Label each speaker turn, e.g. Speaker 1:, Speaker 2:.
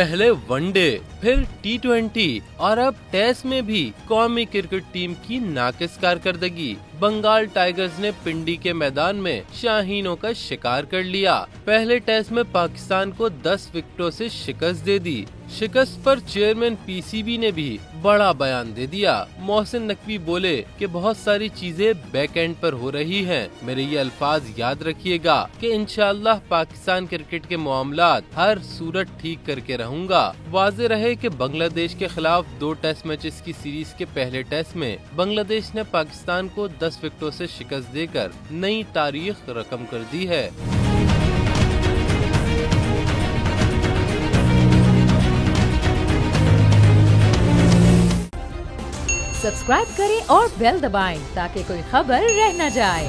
Speaker 1: पहले वनडे, फिर T20 और अब टेस्ट में भी कौमी क्रिकेट टीम की नाकिस कारकर्दगी। बंगाल टाइगर्स ने पिंडी के मैदान में शाहीनों का शिकार कर लिया। पहले टेस्ट में पाकिस्तान को 10 विकेटों से शिकस्त दे दी। शिकस्त पर चेयरमैन पीसीबी ने भी बड़ा बयान दे दिया। मोहसिन नकवी बोले कि बहुत सारी चीजें बैक एंड पर हो रही हैं। मेरे ये अल्फाज याद रखिएगा कि इंशाअल्लाह पाकिस्तान क्रिकेट के मामलात हर सूरत ठीक करके रहूंगा। वाज़ेह रहे कि बांग्लादेश के खिलाफ 2 टेस्ट मैचेस की सीरीज के पहले टेस्ट में बांग्लादेश ने पाकिस्तान को 10 विकेटों से शिकस्त देकर नई तारीख रकम कर दी है।
Speaker 2: सब्सक्राइब करें और बेल दबाएं ताकि कोई खबर रह न जाए।